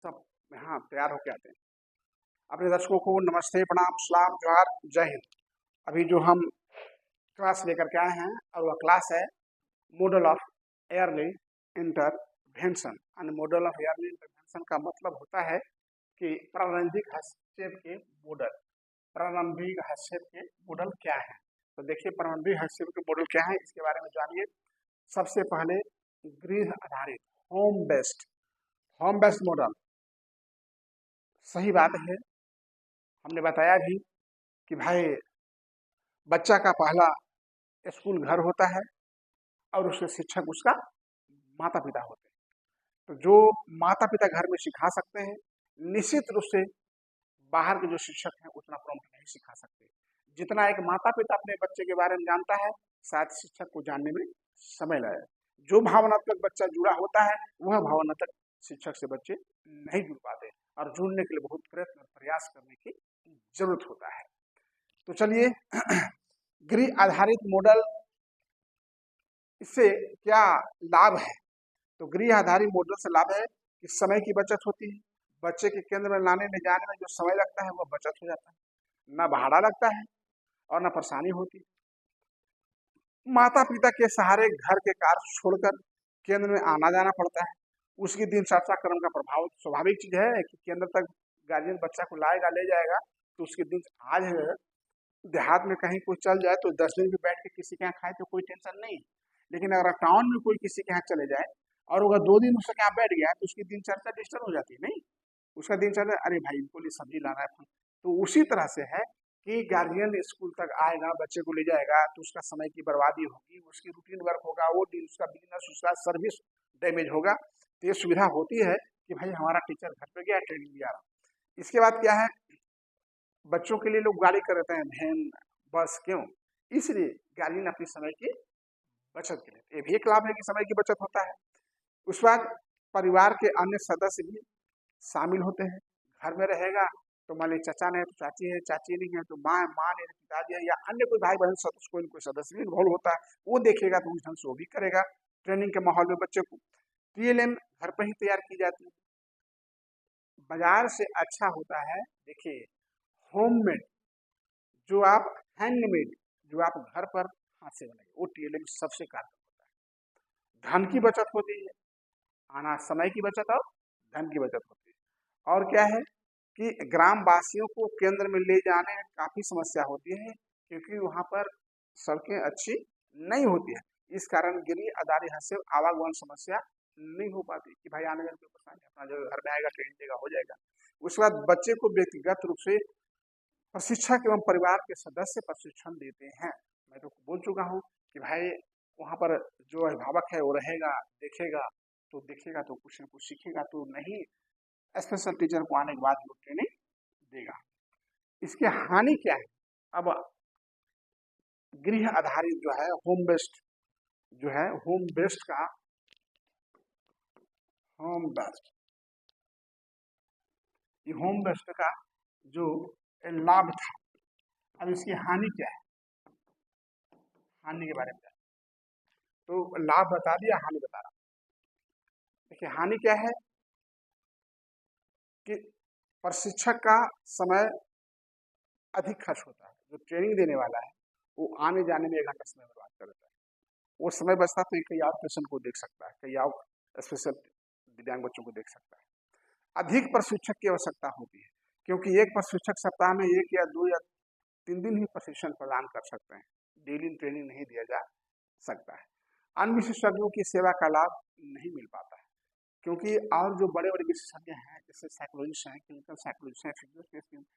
सब यहाँ तैयार होके आते हैं। अपने दर्शकों को नमस्ते, प्रणाम, सलाम, जोहार, जय हिंद। अभी जो हम क्लास लेकर के आए हैं और वह क्लास है मॉडल ऑफ एयरली इंटरवेंशन। और मॉडल ऑफ एयरली इंटरवेंशन का मतलब होता है कि प्रारंभिक हस्तक्षेप के मॉडल। प्रारंभिक हस्तक्षेप के मॉडल क्या है? तो देखिए, प्रारंभिक हस्तक्षेप के मॉडल क्या है इसके बारे में जानिए। सबसे पहले गृह आधारित होम बेस्ड मॉडल। सही बात है, हमने बताया भी कि भाई बच्चा का पहला स्कूल घर होता है और उसके शिक्षक उसका माता पिता होते हैं। तो जो माता पिता घर में सिखा सकते हैं, निश्चित रूप से बाहर के जो शिक्षक हैं उतना प्रॉम्प्ट नहीं सिखा सकते। जितना एक माता पिता अपने बच्चे के बारे में जानता है, शायद शिक्षक को जानने में समय लगे। जो भावनात्मक बच्चा जुड़ा होता है वह भावनात्मक शिक्षक से बच्चे नहीं जुड़ पाते और जुड़ने के लिए बहुत प्रयत्न और प्रयास करने की जरूरत होता है। तो चलिए, गृह आधारित मॉडल, इससे क्या लाभ है? तो गृह आधारित मॉडल से लाभ है कि समय की बचत होती है। बच्चे के केंद्र में लाने ले जाने में जो समय लगता है वह बचत हो जाता है, ना भाड़ा लगता है और ना परेशानी होती है। माता पिता के सहारे घर के कार्य छोड़कर केंद्र में आना जाना पड़ता है। उसकी दिनचर्या क्रम का प्रभाव स्वाभाविक चीज है कि केंद्र तक गार्जियन बच्चा को लाएगा ले जाएगा, तो उसकी दिन आज देहात में कहीं कोई चल जाए तो 10 दिन भी बैठ के किसी के यहाँ खाए तो कोई टेंशन नहीं है। लेकिन अगर टाउन में कोई किसी के यहाँ चले जाए और अगर 2 दिन उसके यहाँ बैठ गया तो उसकी दिनचर्या डिस्टर्ब हो जाती है। नहीं, उसका दिनचर्या, अरे भाई इनको लिए सब्जी लाना है। तो उसी तरह से है कि गार्जियन स्कूल तक आएगा, बच्चे को ले जाएगा तो उसका समय की बर्बादी होगी, उसकी रूटीन वर्क होगा, वो दिन उसका बिजनेस, उसका सर्विस डैमेज होगा। तो ये सुविधा होती है कि भाई हमारा टीचर घर पे गया, ट्रेनिंग दिया रहा। इसके बाद क्या है, बच्चों के लिए लोग गाड़ी कर देते हैं, वैन, बस, क्यों? इसलिए गार्जियन अपने समय की बचत के लिए, ये भी एक लाभ है कि समय की बचत होता है। उसके बाद परिवार के अन्य सदस्य भी शामिल होते हैं। घर में रहेगा तो मान लीजिए चाचा नहीं तो चाची है, चाची नहीं है तो माँ, माँ नहीं तो पिताजी है, या अन्य कोई भाई बहन सदस्य, कोई कोई सदस्य भी इन्वॉल्व होता है, वो देखेगा तो उस ढंग से वो भी करेगा। ट्रेनिंग के माहौल में बच्चे को टीएलएम घर पर ही तैयार की जाती है, बाजार से अच्छा होता है। देखिए, होममेड, जो आप हैंडमेड, जो आप घर पर हाथ से बनाइए, वो टीएलएम सबसे कारगर होता है। धन की बचत होती है, आना समय की बचत और धन की बचत होती है। और क्या है कि ग्राम वासियों को केंद्र में ले जाने में काफी समस्या होती है क्योंकि वहां पर सड़कें अच्छी नहीं होती है। इस कारण गृह आधारित हस्तक्षेप आवागमन समस्या नहीं हो पाती कि भाई आने जाने की परेशानी, अपना जो घर में आएगा ट्रेन देगा, हो जाएगा। उसके बाद बच्चे को व्यक्तिगत रूप से प्रशिक्षक एवं परिवार के सदस्य प्रशिक्षण देते हैं। मैं तो बोल चुका हूँ कि भाई वहाँ पर जो अभिभावक है वो रहेगा, देखेगा, तो देखेगा तो कुछ न कुछ सीखेगा, तो नहीं स्पेशल टीचर को आने के बाद वो ट्रेनिंग देगा। इसकी हानि क्या है? अब गृह आधारित जो है होम बेस्ड, जो है होम बेस्ड का, होम बेस्ड, ये होम बेस्ड का जो लाभ था, अब इसकी हानि क्या है? हानि के बारे में तो लाभ बता दिया, हानि बता रहा। देखिए, हानि क्या है कि प्रशिक्षक का समय अधिक खर्च होता है। जो ट्रेनिंग देने वाला है वो आने जाने में 1 घंटा समय बर्बाद कर देता है। वो समय बचता तो कई और पेशेंट को देख सकता है, कई और स्पेशल दिव्यांग बच्चों को देख सकता है। अधिक प्रशिक्षक की आवश्यकता होती है क्योंकि एक प्रशिक्षक सप्ताह में 1 या 2 या 3 दिन ही प्रशिक्षण प्रदान कर सकते हैं। डेली ट्रेनिंग नहीं दिया जा सकता है। अन्य विशेषज्ञों की सेवा का लाभ नहीं मिल पाता है क्योंकि और जो बड़े बड़े विशेषज्ञ हैं जैसे साइकोलॉजिस्ट हैं, क्लिनिकल साइकोलॉजिस्ट हैं, फिजियोथेरेपिस्ट,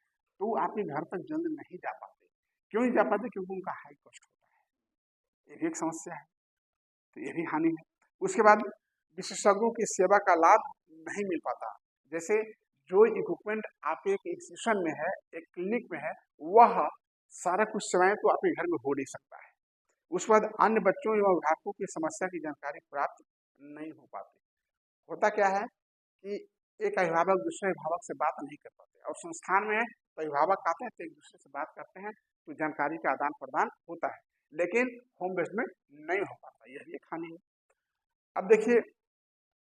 तो आपके घर तक जल्द नहीं जा पाते। क्यों नहीं जा पाते? क्योंकि उनका हाई कॉस्ट होता है। ये भी एक समस्या है, तो ये भी हानि है। उसके बाद विशेषज्ञों की सेवा का लाभ नहीं मिल पाता। जैसे जो इक्विपमेंट आपके एक इंस्टीट्यूशन में है, एक क्लिनिक में है, वह सारा कुछ सेवाएं तो आपके घर में हो नहीं सकता है। उसके बाद अन्य बच्चों एवं अभिभावकों की समस्या की जानकारी प्राप्त नहीं हो पाती। होता क्या है कि एक अभिभावक दूसरे अभिभावक से बात नहीं कर पाते, और संस्थान में तो अभिभावक आते हैं तो एक दूसरे से बात करते हैं, तो जानकारी का आदान प्रदान होता है, लेकिन होम बेस्ड में नहीं हो पाता। यह भी एक हानि है। अब देखिए,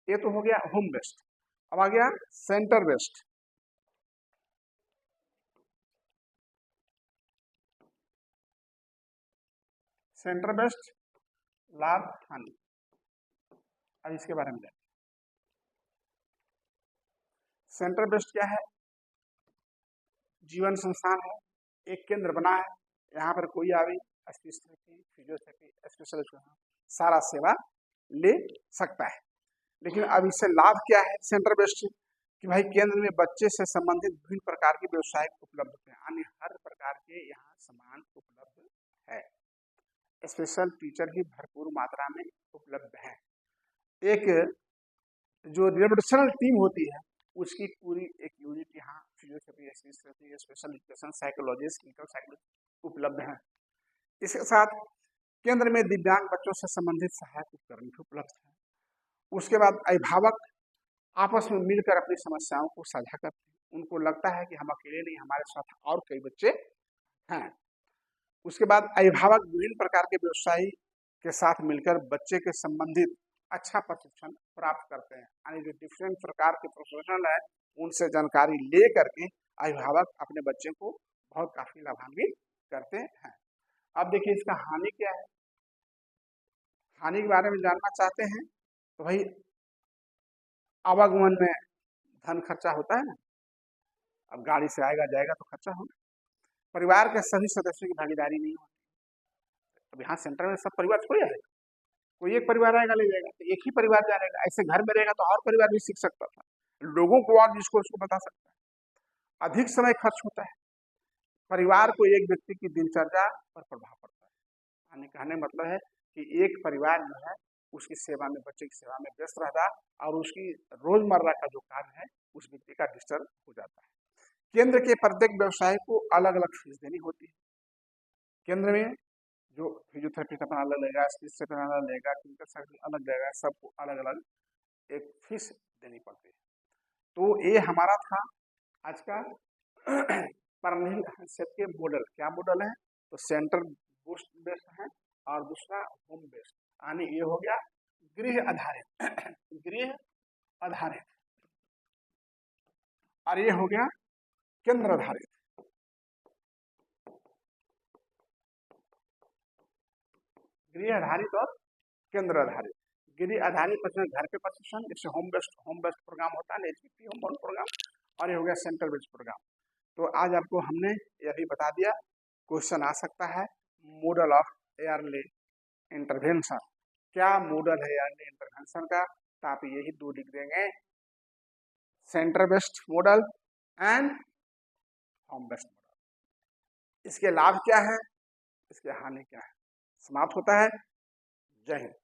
ये तो हो गया होम बेस्ड। अब आ गया सेंटर बेस्ड। सेंटर बेस्ड लाभ हानि, अब इसके बारे में जानिए। सेंटर बेस्ड क्या है? जीवन संस्थान है, एक केंद्र बना है, यहाँ पर कोई आवी स्पीच थेरेपी, फिजियोथेरेपी, स्पेशल सारा सेवा ले सकता है। लेकिन अब इससे लाभ क्या है सेंटर बेस्ड कि भाई केंद्र में बच्चे से संबंधित विभिन्न प्रकार की व्यवसाय उपलब्ध है, यानी हर प्रकार के यहाँ सामान उपलब्ध है। स्पेशल टीचर भी भरपूर मात्रा में उपलब्ध है। एक जो रिवोल्यूशनल टीम होती है उसकी पूरी एक यूनिट यहाँ physiotherapy, special education, psychologist, clinical psychologist उपलब्ध है। इसके साथ केंद्र में दिव्यांग बच्चों से संबंधित सहायक उपकरण भी उपलब्ध है। उसके बाद अभिभावक आपस में मिलकर अपनी समस्याओं को साझा करते हैं। उनको लगता है कि हम अकेले नहीं, हमारे साथ और कई बच्चे हैं। उसके बाद अभिभावक विभिन्न प्रकार के व्यवसायी के साथ मिलकर बच्चे के संबंधित अच्छा प्रशिक्षण प्राप्त करते हैं, यानी जो डिफरेंट प्रकार के प्रोफेशनल है उनसे जानकारी ले करके अभिभावक अपने बच्चे को बहुत काफी लाभान्वित करते हैं। अब देखिए इसका हानि क्या है। हानि के बारे में जानना चाहते हैं तो भाई आवागमन में धन खर्चा होता है ना, अब गाड़ी से आएगा जाएगा तो खर्चा होगा। परिवार के सभी सदस्यों की भागीदारी नहीं होती। अब यहाँ सेंटर में सब परिवार थोड़ी आएगा, कोई एक परिवार आएगा ले जाएगा, तो एक ही परिवार जाएगा। ऐसे घर में रहेगा तो और परिवार भी सीख सकता था, लोगों को और जिसको उसको बता सकता है। अधिक समय खर्च होता है, परिवार को एक व्यक्ति की दिनचर्या पर प्रभाव पड़ता है। यानी कहने मतलब है कि एक परिवार जो है उसकी सेवा में, बच्चे की सेवा में व्यस्त रहता और उसकी रोजमर्रा का जो कार्य है उस व्यक्ति का डिस्टर्ब हो जाता है। केंद्र के प्रत्येक व्यवसाय को अलग अलग फीस देनी होती है। केंद्र में जो फिजियोथेरेपी अपना अलग लेगा, स्पीच से अलग लेगा, क्लिनिकल साइकोलॉजी अलग लेगा, सबको अलग अलग एक फीस देनी पड़ती है। तो ये हमारा था आज का परमानेंट हैसियत के मॉडल। क्या मॉडल है? तो सेंटर बेस्ड है और दूसरा होम बेस्ड, यानी ये हो गया गृह आधारित गृह आधारित, और ये हो गया केंद्र आधारित। गृह आधारित और केंद्र आधारित। गृह आधारित प्रशिक्षण घर पे प्रशिक्षण, जैसे होम बेस्ड प्रोग्राम होता है, एचपीटी होम बेस्ड प्रोग्राम, और ये हो गया सेंटर बेस्ड प्रोग्राम। तो आज आपको हमने यह भी बता दिया, क्वेश्चन आ सकता है मॉडल ऑफ एयरली इंटरवेंशन। क्या मॉडल है एयरली इंटरवेंशन का? तो आप यही दो लिख देंगे, centre based model and home based model. इसके लाभ क्या है, इसके हानि क्या है। समाप्त होता है। जय हिंद।